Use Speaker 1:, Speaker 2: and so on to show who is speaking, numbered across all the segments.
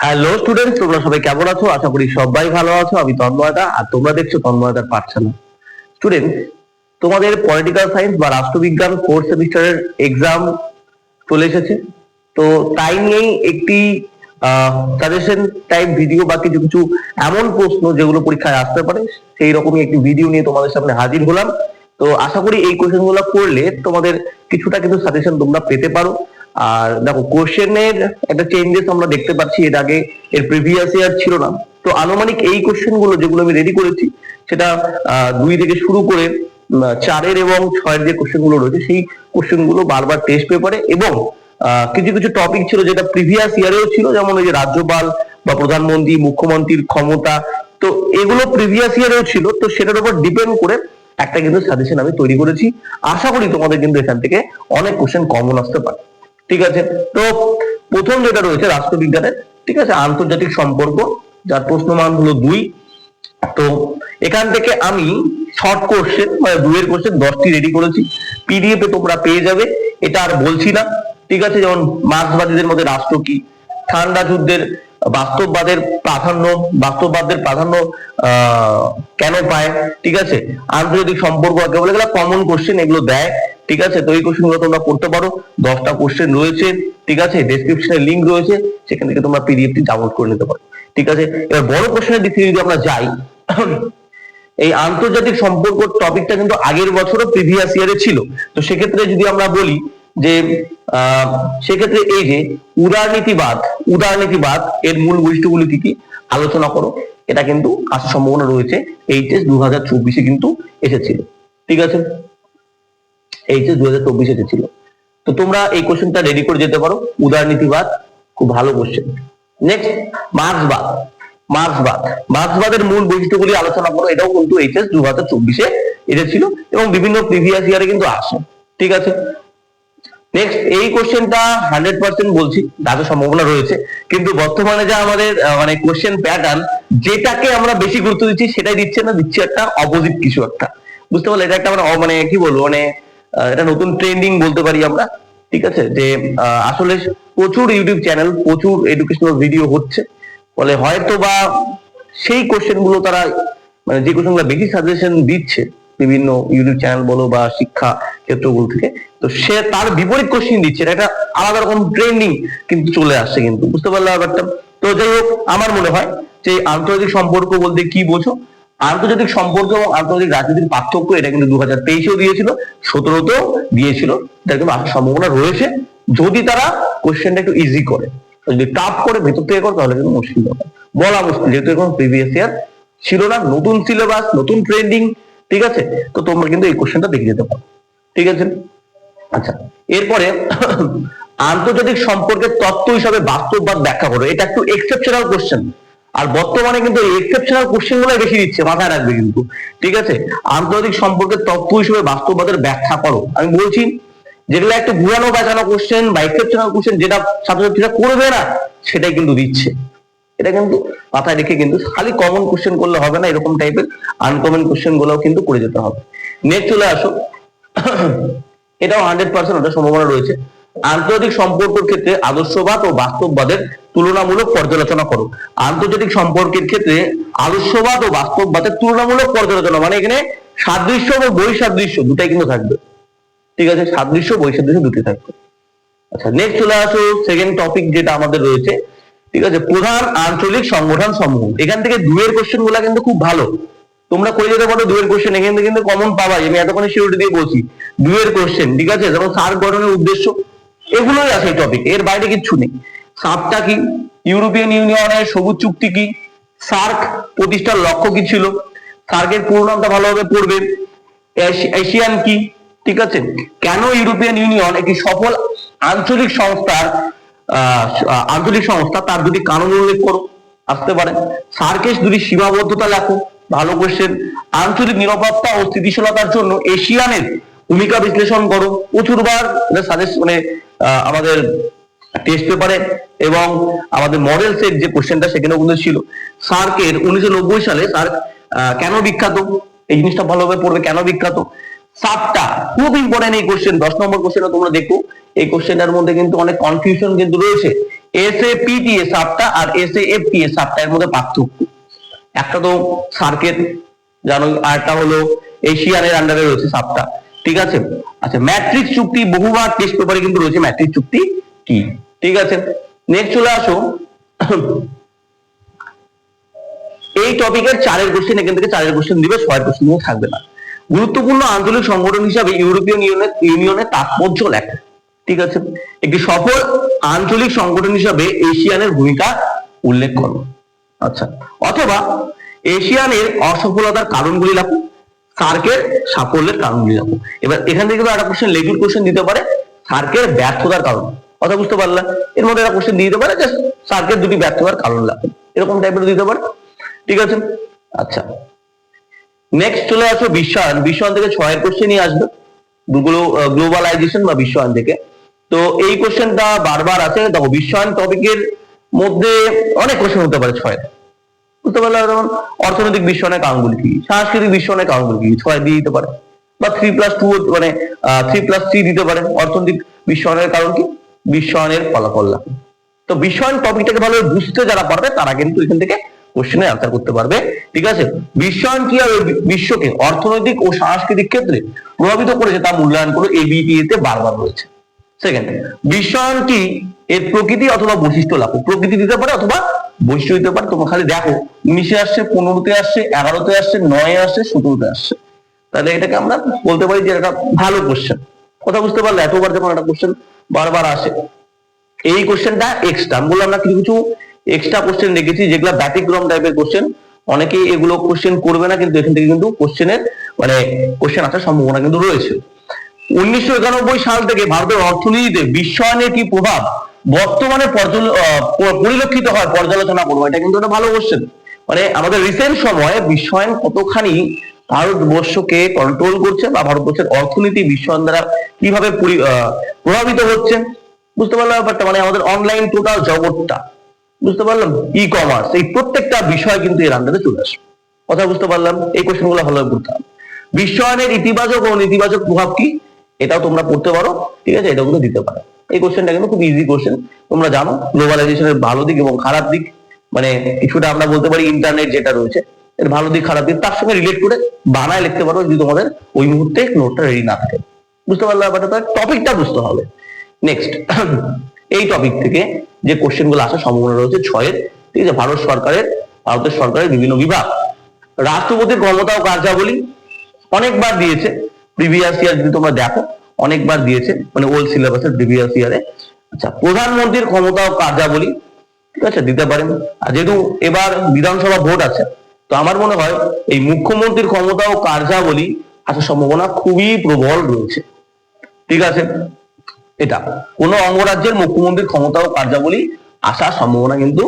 Speaker 1: Hello students, তোমরা সবাই কেমন আছো? আশা করি সবাই ভালো আছো। আমি তন্ময়দা, আর তোমরা দেখছো তন্ময়দার পাঠশালা। স্টুডেন্টস, তোমাদের পলিটিক্যাল সায়েন্স বা রাষ্ট্রবিজ্ঞান ফোর্থ সেমিস্টারের এক্সাম চলে এসেছে। তো তাই নিয়েই একটি সাজেশন টাইপ ভিডিও বা কিছু কিছু এমন প্রশ্ন যেগুলো পরীক্ষায় আসতে পারে সেই রকমই একটি ভিডিও নিয়ে তোমাদের সামনে হাজির হলাম। তো আশা করি এই কোশ্চেনগুলো করলে তোমাদের কিছুটা কিন্তু সাজেশন তোমরা পেতে পারো। আর দেখো, কোশ্চেনের একটা চেঞ্জেস আমরা দেখতে পাচ্ছি। এর আগে এর প্রিভিয়াস ইয়ার ছিল না। তো আনুমানিক এই কোশ্চেন গুলো যেগুলো আমি রেডি করেছি সেটা 2 থেকে শুরু করে 4 এবং 6 যে কোশ্চেন গুলো রয়েছে সেই কোশ্চেন গুলো বারবার টেস্ট পেপারে, এবং কিছু কিছু টপিক ছিল যেটা প্রিভিয়াস ইয়ারেও ছিল, যেমন ওই যে রাজ্যপাল বা প্রধানমন্ত্রী, মুখ্যমন্ত্রীর ক্ষমতা। তো এগুলো প্রিভিয়াস ইয়ারেও ছিল। তো সেটার উপর ডিপেন্ড করে একটা কিন্তু সাজেশন আমি তৈরি করেছি। আশা করি তোমাদের কিন্তু এখান থেকে অনেক কোশ্চেন কমন আসতে পারে। ঠিক আছে, তো প্রথম যেটা রয়েছে রাষ্ট্রবিজ্ঞানের, ঠিক আছে, আন্তর্জাতিক সম্পর্ক, যার প্রশ্নমান হলো 2। তো এখান থেকে আমি শর্ট কোশ্চেন মানে 2 এর কোশ্চেন 10টি রেডি করেছি। পিডিএফ এ তোমরা পেয়ে যাবে, এটা আর বলছি না। ঠিক আছে, যেমন মার্ক্সবাদীদের মধ্যে রাষ্ট্র কি, ঠান্ডা যুদ্ধের বাস্তববাদের প্রাধান্য কেন পায়, ঠিক আছে, আন্তর্জাতিক সম্পর্ক একেবারে এগুলো কমন কোশ্চেন, এগুলো দেয়। ঠিক আছে, তো এই কোশ্চেন গুলো তোমরা করতে পারো। 10টা কোশ্চেন রয়েছে, ঠিক আছে, ডেসক্রিপশনে লিংক রয়েছে, সেখান থেকে তোমরা পিডিএফটি ডাউনলোড করে নিতে পারো। ঠিক আছে, এবার বড় কোশ্চেনের দিক থেকে যদি আমরা যাই, এই আন্তর্জাতিক সম্পর্ক টপিকটা কিন্তু আগের বছরও প্রিভিয়াস ইয়ারে ছিল। তো সেক্ষেত্রে যদি আমরা বলি যে সেক্ষেত্রে এই যে উদারনীতিবাদ এর মূল বৈশিষ্ট্যগুলি কি কি আলোচনা করো, এটা কিন্তু আসার সম্ভাবনা রয়েছে। এইচএস 2024 কিন্তু এসেছিল। ঠিক আছে, এইচএস 2024 এসেছিল। তো তোমরা এই কোশ্চেনটা রেডি করে যেতে পারো। উদারনীতিবাদ খুব ভালো কোশ্চেন। নেক্সট, মার্ক্সবাদের মূল বৈশিষ্ট্যগুলি আলোচনা করো, এটাও কিন্তু এইচএস 2024 এসেছিল এবং বিভিন্ন প্রিভিয়াস ইয়ারে কিন্তু আসে। ঠিক আছে, নেক্সট, এই কোশ্চেনটা 100% বলছি আসার সম্ভাবনা রয়েছে, কিন্তু বর্তমানে যা আমাদের মানে কোশ্চেন প্যাটার্ন, যেটাকে আমরা বেশি গুরুত্ব দিচ্ছি সেটাই দিচ্ছে একটা অপোজিট কিছু একটা। বুঝতে পারলে? এটা একটা মানে কি বলবো, মানে এটা নতুন ট্রেন্ডিং বলতে পারি আমরা। ঠিক আছে, যে আসলে প্রচুর ইউটিউব চ্যানেল, প্রচুর এডুকেশনাল ভিডিও হচ্ছে, বলে হয়তো বা সেই কোশ্চেন গুলো তারা মানে যে কোশ্চেন গুলো বেশি সাজেশন দিচ্ছে বিভিন্ন ইউটিউব চ্যানেল বলো বা শিক্ষা ক্ষেত্রগুলো থেকে, তো সে তার বিপরীত কোশ্চেন দিচ্ছে। এটা আলাদা রকম ট্রেন্ডিং কিন্তু চলে আসছে, কিন্তু বুঝতে পারলে ব্যাপারটা? তো যাই হোক, আমার মনে হয় যে আন্তর্জাতিক সম্পর্ক বলতে কি বোঝো, আন্তর্জাতিক সম্পর্ক এবং আন্তর্জাতিক রাজনীতির পার্থক্য, এটা কিন্তু 2023-এও দিয়েছিল, 17-তেও দিয়েছিল। এটা কিন্তু আসার সম্ভাবনা রয়েছে যদি তারা কোশ্চেনটা একটু ইজি করে। যদি টাফ করে ভেতর থেকে করে তাহলে কিন্তু মুশকিল হবে, বলা মুশকিল, যেহেতু এখন প্রিভিয়াস ইয়ার ছিল না, নতুন সিলেবাস, নতুন ট্রেন্ডিং। ঠিক আছে, তো তোমরা কিন্তু এই কোশ্চেনটা দেখে যেতে পারো। ঠিক আছে, আচ্ছা, এরপরে আন্তর্জাতিক সম্পর্কের তত্ত্ব হিসাবে বাস্তববাদ ব্যাখ্যা করো। এটা একটু এক্সেপশনাল কোশ্চেন, আর বর্তমানে কিন্তু এই এক্সেপশনাল কোশ্চেন গুলো বেশি দিচ্ছে, মাথায় রাখবে কিন্তু। ঠিক আছে, আন্তর্জাতিক সম্পর্কের তত্ত্ব হিসেবে বাস্তববাদের ব্যাখ্যা করো। আমি বলছি যেগুলো একটু ঘুরানো বাঁচানো কোশ্চেন বা এক্সেপশনাল কোশ্চেন, যেটা ছাত্রছাত্রীরা করবে না সেটাই কিন্তু দিচ্ছে। এটা কিন্তু মাথায় রেখে, কিন্তু খালি কমন কোশ্চেন করলে হবে না, এরকম টাইপের আনকমন কোশ্চেন গুলোও কিন্তু করে যেতে হবে। নেক্সট চলে আসো, এটাও 100% ওটা সম্ভাবনা রয়েছে। আন্তর্জাতিক সম্পর্কের ক্ষেত্রে আদর্শবাদ ও বাস্তববাদের তুলনামূলক পর্যালোচনা করো। আন্তর্জাতিক সম্পর্কের ক্ষেত্রে আদর্শবাদ ও বাস্তববাদের তুলনামূলক পর্যালোচনা, মানে এখানে সাদৃশ্য এবং বৈসাদৃশ্য দুটাই কিন্তু থাকবে। ঠিক আছে, সাদৃশ্য বৈসাদৃশ্য দুটোই থাকবে। আচ্ছা, নেক্সট চলে আসো সেকেন্ড টপিক যেটা আমাদের রয়েছে। ঠিক আছে, প্রধান আঞ্চলিক সংগঠন সমূহ। এখান থেকে 2 এর কোশ্চেন গুলা কিন্তু খুব ভালো, তোমরা করে যেতে পারো। 2 এর কোশ্চেন এখান থেকে কিন্তু কমন পাবাই, আমি এতক্ষণ সিউরিটি দিয়ে বলছি। 2 এর কোশ্চেন, ঠিক আছে, যেমন সার্ক গঠনের উদ্দেশ্য, এগুলোই আছে এই টপিক, এর বাইরে কিচ্ছু নেই। সার্কটা কি, ইউরোপিয়ান ইউনিয়নের সবুজ চুক্তি কি, সার্ক প্রতিষ্ঠার লক্ষ্য কি ছিল, সার্কের পুরো নামটা ভালোভাবে পড়বে, এশিয়ান কি, ঠিক আছে, কেন ইউরোপিয়ান ইউনিয়ন একটি সফল আঞ্চলিক সংস্থা, তার 2টি কারণ উল্লেখ করো, আসতে পারে। সার্কের 2টি সীমাবদ্ধতা লেখো, ভালো কোশ্চেন। আঞ্চলিক নিরাপত্তা ও স্থিতিশীলতার জন্য এশিয়ানের ভূমিকা বিশ্লেষণ করো, প্রচুরবার সাজেস্ট মানে আমাদের টেস্ট পেপারে এবং আমাদের মডেল সেট যে কোশ্চেনটা সেখানেও কিন্তু ছিল। সার্কের 1990 সালে সার্ক কেন বিখ্যাত, এই জিনিসটা ভালোভাবে পড়বে, কেন বিখ্যাত। সাতটা খুব ইম্পর্টেন্ট এই কোশ্চেন, 10 নম্বর কোশ্চেনটা তোমরা দেখো, এই কোশ্চেনটার মধ্যে কিন্তু অনেক কনফিউশন কিন্তু রয়েছে। SAPTA সাবটা আর SAFTA সাবটা এর মধ্যে পার্থক্য, একটা তো সার্কেল জানো, আর একটা হলো এশিয়ানের আন্ডারে রয়েছে সাবটা, ঠিক আছে। আচ্ছা, ম্যাট্রিক্স চুক্তি বহুবার টেস্ট পেপারে কিন্তু রয়েছে, ম্যাট্রিক্স চুক্তি কি, ঠিক আছে। নেক্সট চলে আসো এই টপিকের 4 কোশ্চেন, এখান থেকে 4 কোশ্চেন দিবে, 6 কোশ্চেন থাকবে না। গুরুত্বপূর্ণ আঞ্চলিক সংগঠন হিসাবে ইউরোপিয়ান ইউনিয়নের তাৎপর্য লেখা, ঠিক আছে। একটি সফল আঞ্চলিক সংগঠন হিসাবে এশিয়ানের ভূমিকা উল্লেখ করো, আচ্ছা। অথবা এশিয়ানের অসফলতার কারণগুলি লেখো, সার্কের সাফল্যের কারণগুলি লেখো। এবার এখান থেকে একটা কোশ্চেন লেজুর কোশ্চেন দিতে পারে, সার্কের ব্যর্থতার কারণ, কথা বুঝতে পারলে। এর মধ্যে একটা কোশ্চেন দিয়ে দিতে পারে যে সার্কের দুটি ব্যর্থতার কারণ লেখো, এরকম টাইপের দিতে পারে, ঠিক আছে। আচ্ছা, নেক্সট চলে আসো বিশ্বায়ন। বিশ্বায়ন থেকে 6 কোশ্চেনই আসবে, গ্লোবালাইজেশন বা বিশ্বায়ন থেকে। তো এই কোশ্চেনটা বারবার আছে, দেখো বিশ্বায়ন টপিকের মধ্যে অনেক কোশ্চেন হতে পারে 6, বুঝতে পারলে। যেমন অর্থনৈতিক বিশ্বায়নের কারণগুলি কি, সাংস্কৃতিক বিশ্বায়নের কারণগুলি কি, 6 দিয়ে দিতে পারে। বা 3+2 মানে 3+3 দিতে পারে। অর্থনৈতিক বিশ্বায়নের কারণ কি, বিশ্বায়নের ফলাফল লেখো। তো বিশ্বায়ন টপিকটাকে ভালোভাবে বুঝতে যারা পারবে তারা কিন্তু এখান থেকে কোশ্চেনের অ্যান্সার করতে পারবে, ঠিক আছে। বিশ্বায়ন কি আর বিশ্বকে অর্থনৈতিক ও সাংস্কৃতিক ক্ষেত্রে প্রভাবিত করেছে তা মূল্যায়ন করে ABETA তে বারবার রয়েছে। সেকেন্ড, বিশ্বায়ন কি এর প্রকৃতি অথবা বৈশিষ্ট্য লেখো। প্রকৃতি দিতে পারে অথবা বৈশিষ্ট্য দিতে পারে। তোমরা খালি দেখো 19-এ আসছে, 15-তে আসছে, 11-তে আসছে, 9-এ আসছে, 17-তে আসছে। তাহলে এটাকে আমরা বলতে পারি যে এটা ভালো কোশ্চেন, কথা বুঝতে পারলে। এতবার যখন একটা কোশ্চেন বারবার আসে, এই কোশ্চেনটা এক্সট্রা, আমি বললাম না কিছু কিছু এক্সট্রা কোশ্চেন রেখেছি যেগুলো ব্যতিক্রম টাইপের কোশ্চেন। অনেকেই এগুলো কোশ্চেন করবে না, কিন্তু এখান থেকে কিন্তু কোশ্চেনের মানে কোশ্চেন আসার সম্ভাবনা কিন্তু রয়েছে। 1991 সাল থেকে ভারতের অর্থনীতিতে বিশ্বায়নের কি প্রভাব বর্তমানে পরিলক্ষিত হয় পর্যালোচনা করবো। এটা কিন্তু একটা ভালো কোশ্চেন, মানে আমাদের রিসেন্ট সময়ে বিশ্বায়ন কতখানি ভারতবর্ষকে কন্ট্রোল করছে বা ভারতবর্ষের অর্থনীতি বিশ্বায়ন দ্বারা কিভাবে প্রভাবিত হচ্ছে, বুঝতে পারলাম ব্যাপারটা। মানে আমাদের অনলাইন টোটাল জগৎটা, বুঝতে পারলাম, ই-কমার্স, এই প্রত্যেকটা বিষয় কিন্তু এর আন্ডারে চলে আসে, কথা বুঝতে পারলাম। এই কোশ্চেনগুলো ভালোভাবে পড়তে হবে। বিশ্বায়নের ইতিবাচক ও নেতিবাচক প্রভাব কি, এটাও তোমরা পড়তে পারো, ঠিক আছে। এটাও কিন্তু দিতে পারো। এই কোশ্চেনটা কিন্তু খুব ইজি কোশ্চেন, তোমরা জানো গ্লোবালাইজেশনের ভালো দিক এবং খারাপ দিক, মানে কিছুটা আমরা বলতে পারি ইন্টারনেট যেটা রয়েছে এর ভালো দিক খারাপ দিক তার সঙ্গে রিলেট করে বানায় লিখতে পারো, যদি তোমাদের ওই মুহূর্তে নোটটা রেডি না থাকে, বুঝতে পারলে ব্যাপারটা। টপিকটা বুঝতে হবে। নেক্সট, এই টপিক থেকে যে কোশ্চেন গুলো আসার সম্ভাবনা রয়েছে 6-এর, ঠিক আছে। ভারতের সরকারের বিভিন্ন বিভাগ, রাষ্ট্রপতির ক্ষমতা ও কার্যাবলী অনেকবার দিয়েছে প্রিভিয়াস ইয়ার, যদি তোমরা দেখো অনেকবার দিয়েছে, মানে ওল্ড সিলেবাসের প্রিভিয়াস ইয়ারে। আচ্ছা, প্রধানমন্ত্রীর ক্ষমতা ও কার্যাবলী, ঠিক আছে, দিতে পারেন। আর যেহেতু এবার বিধানসভা ভোট আছে, তো আমার মনে হয় এই মুখ্যমন্ত্রীর ক্ষমতা ও কার্যাবলী আসার সম্ভাবনা খুবই প্রবল রয়েছে, ঠিক আছে। এটা কোন অঙ্গরাজ্যের মুখ্যমন্ত্রীর ক্ষমতা ও কার্যাবলী আসার সম্ভাবনা কিন্তু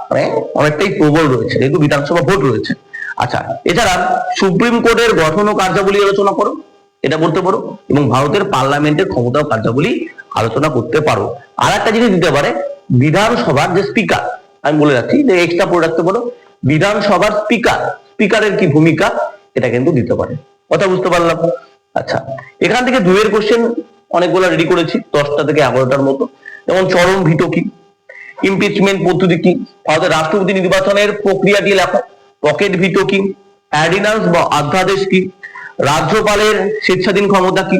Speaker 1: মানে অনেকটাই প্রবল রয়েছে, যেহেতু বিধানসভা ভোট রয়েছে। আচ্ছা, এছাড়া সুপ্রিম কোর্টের গঠন ও কার্যাবলী আলোচনা করো, এটা বলতে পারো। এবং ভারতের পার্লামেন্টের ক্ষমতা ও কার্যাবলী আলোচনা করতে পারো। আর একটা জিনিস দিতে পারে, বিধানসভার যে স্পিকার, আমি বলে রাখছি যে এক্সট্রা পড়ে রাখতে পারো, বিধানসভার স্পিকারের কি ভূমিকা, এটা কিন্তু দিতে পারে, কথা বুঝতে পারলাম। আচ্ছা, এখান থেকে 2-এর কোশ্চেন অনেকগুলো রেডি করেছি, 10টা থেকে 11টার মতো। যেমন চরম ভিটো কি, ইমপিচমেন্ট পদ্ধতি কি, ভারতের রাষ্ট্রপতি নির্বাচনের প্রক্রিয়াটি লেখো, পকেট ভিটো কি, অর্ডিন্যান্স বা অধ্যাদেশ কি, রাজ্যপালের স্বেচ্ছাধীন ক্ষমতা কি,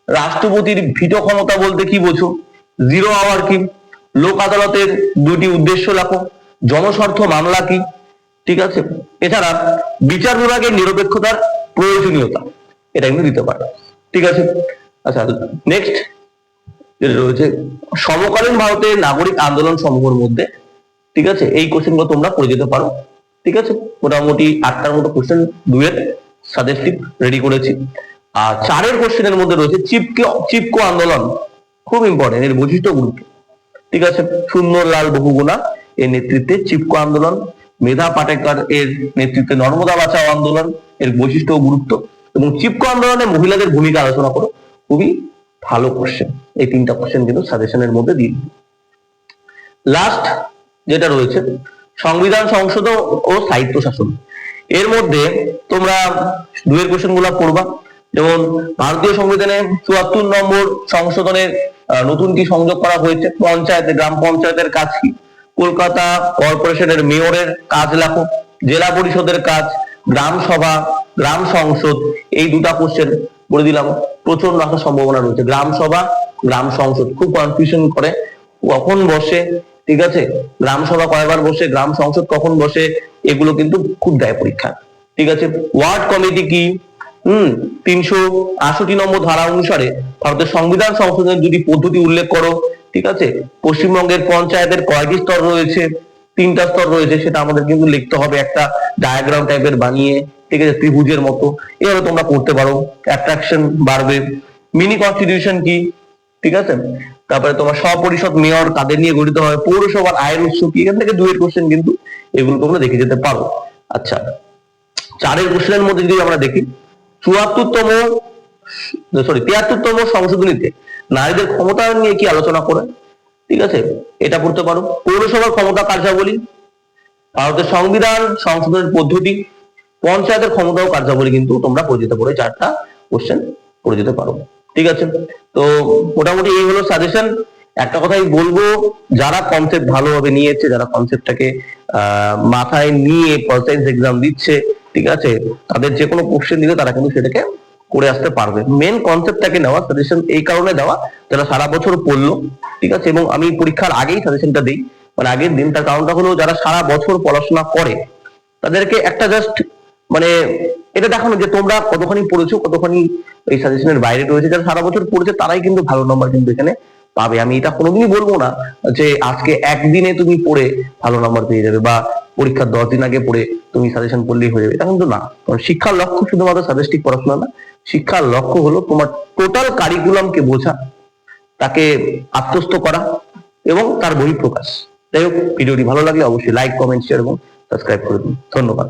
Speaker 1: রাষ্ট্রপতির ভিটো ক্ষমতা বলতে কি বোঝো, জিরো আওয়ার কি, লোক আদালতের 2টি উদ্দেশ্য লেখো, জনস্বার্থ মামলা কি, ঠিক আছে। এছাড়া বিচার বিভাগের নিরপেক্ষতার প্রয়োজনীয়তা, এটা কিন্তু দিতে পারে, ঠিক আছে। আচ্ছা, নেক্সট যেটা রয়েছে সমকালীন ভারতের নাগরিক আন্দোলন সমূহের মধ্যে, ঠিক আছে, এই কোশ্চেনগুলো তোমরা পড়ে যেতে পারো, ঠিক আছে। মোটামুটি 8টার মতো কোশ্চেন 2-এর সাজেস্টিভ রেডি করেছি। আর 4-এর কোশ্চেনের মধ্যে রয়েছে চিপকো আন্দোলন, খুব ইম্পর্টেন্ট, এর বৈশিষ্ট্য গুরুত্ব, ঠিক আছে। সুন্দরলাল বহুগুণা এর নেতৃত্বে চিপকো আন্দোলন, মেধা পাটেকর এর নেতৃত্বে নর্মদা বাঁচাও আন্দোলন, এর বৈশিষ্ট্য ও গুরুত্ব, এবং চিপকো আন্দোলনে মহিলাদের ভূমিকা আলোচনা করো। খুবই ভালো কোশ্চেন, এই 3টা কোশ্চেন কিন্তু সাজেশনের মধ্যে দিই। লাস্ট যেটা রয়েছে সংবিধান সংশোধন ও সাহিত্য শাসন, এর মধ্যে তোমরা 2-এর কোশ্চেন গুলা পড়বা, যেমন ভারতীয় সংবিধানে 74 নম্বর সংশোধনের নতুন কি সংযোগ করা হয়েছে? পঞ্চায়েতে, গ্রাম পঞ্চায়েতের কাজ কি? কলকাতা কর্পোরেশনের মেয়রের কাজ লেখো, জেলা পরিষদের কাজ, গ্রাম সভা, গ্রাম সংসদ। এই দুটা কোশ্চেন বলে দিলাম, প্রচন্ড আসার সম্ভাবনা রয়েছে। গ্রাম সভা, গ্রাম সংসদ খুব কনফিউশন করে, কখন বসে, ঠিক আছে, গ্রাম সভা কয়বার বসে, গ্রাম সংসদ কখন বসে, এগুলো কিন্তু খুব দেয় পরীক্ষা, ঠিক আছে। ওয়ার্ড কমিটি কি? 368 নম্বর ধারা অনুসারে ভারতের সংবিধান সংশোধনের দুটি পদ্ধতি উল্লেখ করো, ঠিক আছে। পশ্চিমবঙ্গের পঞ্চায়েতের কয়টি স্তর রয়েছে? 3টা স্তর রয়েছে, সেটা আমাদের কিন্তু লিখতে হবে একটা ডায়াগ্রাম টাইপের বানিয়ে, ঠিক আছে, ত্রিভুজের মতো। এভাবে তোমরা করতে পারো, অ্যাট্রাকশন বাড়বে। মিনি কনস্টিটিউশন কি? ঠিক আছে। তারপরে তোমার স্বপরিষদ মেয়র কাদের নিয়ে গঠিত হয়? পৌরসভার আয়ের উৎস কি? এখান থেকে 2 এর কোশ্চেন কিন্তু এগুলো তোমরা দেখে যেতে পারো। আচ্ছা, 4 এর কোশ্চেনের মধ্যে যদি আমরা দেখি, 73তম সংশোধনীতে নারীদের ক্ষমতায়ন নিয়ে কি আলোচনা করে? ঠিক আছে, এটা পড়তে পারো। পৌরসভার ক্ষমতা কার্যাবলী, ভারতের সংবিধান সংশোধনের পদ্ধতি, পঞ্চায়েতের ক্ষমতা ও কার্যাবলী কিন্তু তোমরা পড়ে যেতে পারো, 4টা কোশ্চেন পড়ে যেতে পারো, ঠিক আছে। তো মোটামুটি এই হলো সাজেশন। একটা কথাই বলবো, যারা কনসেপ্ট ভালোভাবে নিয়েছে, যারা কনসেপ্টটাকে মাথায় নিয়ে পল সায়েন্স এক্সাম দিচ্ছে, ঠিক আছে, তাদের যে কোনো কোশ্চেন দিলে তারা কিন্তু সেটাকে করে আসতে পারবে। মেন কনসেপ্টটাকে নেওয়া, সাজেশন এই কারণে দেওয়া, যারা সারা বছর পড়লো, ঠিক আছে, এবং আমি পরীক্ষার আগেই সাজেশনটা দিই, মানে আগের দিন। তার কারণটা হলো, যারা সারা বছর পড়াশোনা করে তাদেরকে একটা জাস্ট মানে এটা দেখানো যে তোমরা কতখানি পড়েছো, কতখানি এই সাজেশনের বাইরে রয়েছে। যারা সারা বছর পড়েছে তারাই কিন্তু ভালো নাম্বার কিন্তু এখানে পাবে। আমি এটা কোনোদিনই বলবো না যে আজকে একদিনে তুমি পড়ে ভালো নাম্বার পেয়ে যাবে, বা পরীক্ষার 10 দিন আগে পড়ে তুমি সাজেশন পড়লেই হয়ে যাবে, এটা কিন্তু না। কারণ শিক্ষার লক্ষ্য শুধুমাত্র সাজেস্টিভ পড়াশোনা না, শিক্ষার লক্ষ্য হলো তোমার টোটাল কারিকুলামকে বোঝা, তাকে আত্মস্থ করা এবং তার বহিঃপ্রকাশ। যাই হোক, ভিডিওটি ভালো লাগলে অবশ্যই লাইক, কমেন্ট, শেয়ার এবং সাবস্ক্রাইব করে দিন। ধন্যবাদ।